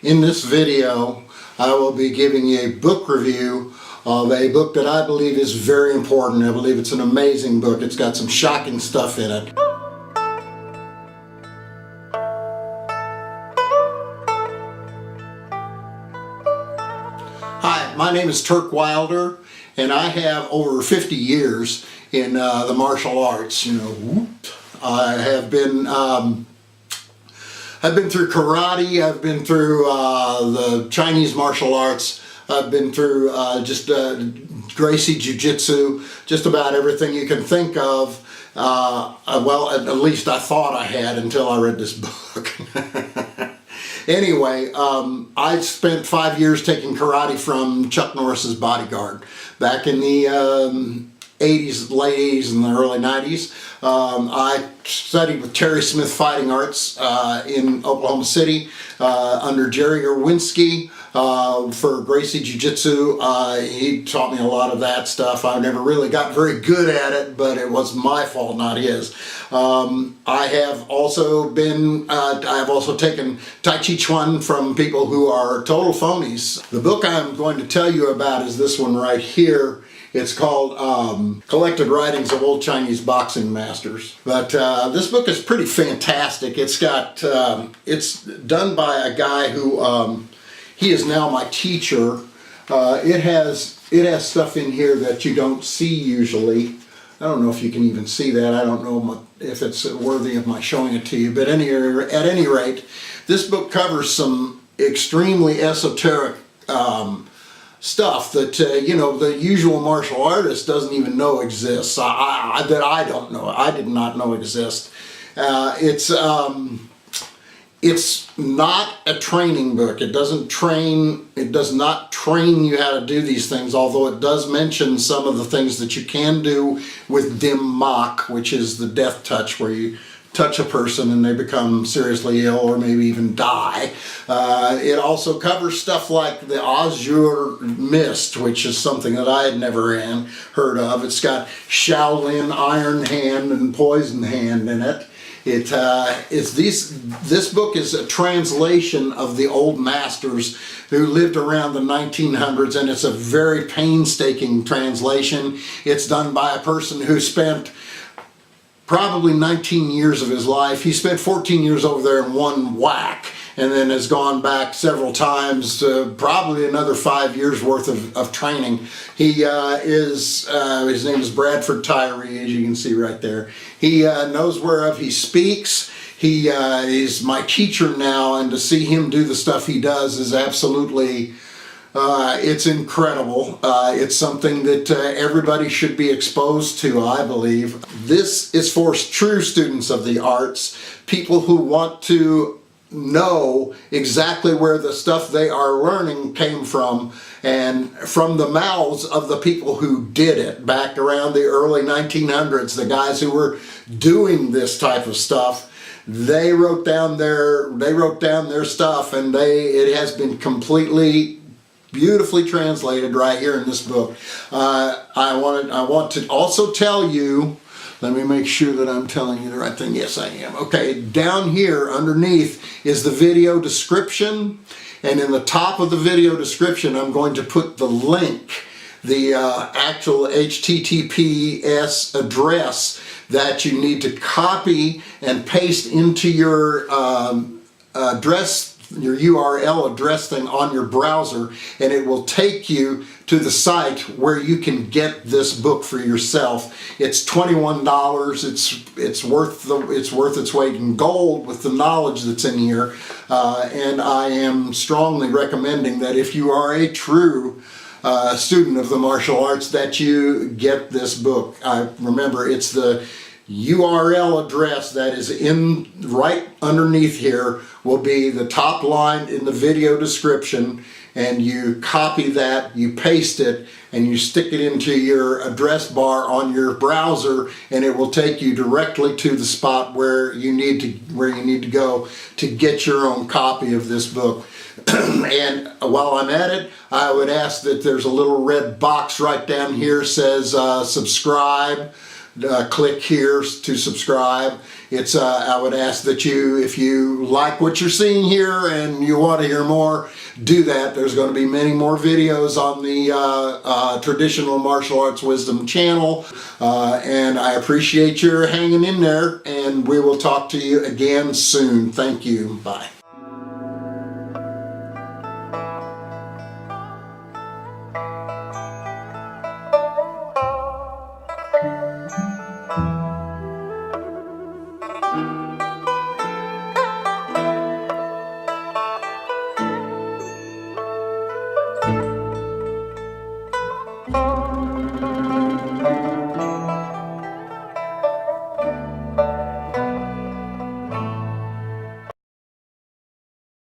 In this video, I will be giving you a book review of a book that I believe is very important. I believe it's an amazing book. It's got some shocking stuff in it. Hi, my name is Turk Wilder, and I have over 50 years in the martial arts. I have been I've been through karate, I've been through the Chinese martial arts, I've been through Gracie Jiu-Jitsu, just about everything you can think of. Well, at least I thought I had until I read this book. Anyway, I spent 5 years taking karate from Chuck Norris's bodyguard back in the 80s, late 80s and the early 90s. I studied with Terry Smith Fighting Arts in Oklahoma City under Jerry Irwinski for Gracie Jiu-Jitsu. He taught me a lot of that stuff. I never really got very good at it, but it was my fault, not his. I have also taken Tai Chi Chuan from people who are total phonies. The book I'm going to tell you about is this one right here. It's called Collected Writings of Old Chinese Boxing Masters. But this book is pretty fantastic. It's got, it's done by a guy who, he is now my teacher. It has stuff in here that you don't see usually. I don't know if you can even see that. I don't know if it's worthy of my showing it to you. But at any rate, this book covers some extremely esoteric stuff that the usual martial artist doesn't even know exists. That I don't know. I did not know exist. It's not a training book. It doesn't train. It does not train you how to do these things. Although it does mention some of the things that you can do with dim mak, which is the death touch, where you touch a person and they become seriously ill or maybe even die. It also covers stuff like the Azure Mist, which is something that I had never heard of. It's got Shaolin Iron Hand and Poison Hand in it. This book is a translation of the old masters who lived around the 1900s, and it's a very painstaking translation. It's done by a person who spent probably 19 years of his life. He spent 14 years over there in one whack, and then has gone back several times, probably another 5 years worth of training. His name is Bradford Tyrey, as you can see right there. He knows whereof he speaks. He is my teacher now, and to see him do the stuff he does is absolutely, it's incredible. It's something that everybody should be exposed to, I believe. This is for true students of the arts, people who want to know exactly where the stuff they are learning came from, and from the mouths of the people who did it back around the early 1900s. The guys who were doing this type of stuff, they wrote down their stuff, and it has been completely beautifully translated right here in this book. I want to also tell you, let me make sure that I'm telling you the right thing. Yes, I am. Okay, down here underneath is the video description, and in the top of the video description I'm going to put the link, the actual HTTPS address that you need to copy and paste into your your URL address thing on your browser, and it will take you to the site where you can get this book for yourself. It's $21. It's worth its weight in gold with the knowledge that's in here, and I am strongly recommending that if you are a true student of the martial arts, that you get this book. Remember, it's the URL address that is in right underneath here will be the top line in the video description, and you copy that, you paste it, and you stick it into your address bar on your browser, and it will take you directly to the spot where you need to go to get your own copy of this book. And while I'm at it, I would ask that there's a little red box right down here says subscribe. click here to subscribe. It's I would ask that you, if you like what you're seeing here and you want to hear more, do that. There's going to be many more videos on the Traditional Martial Arts Wisdom channel, and I appreciate your hanging in there, and we will talk to you again soon. Thank you. Bye.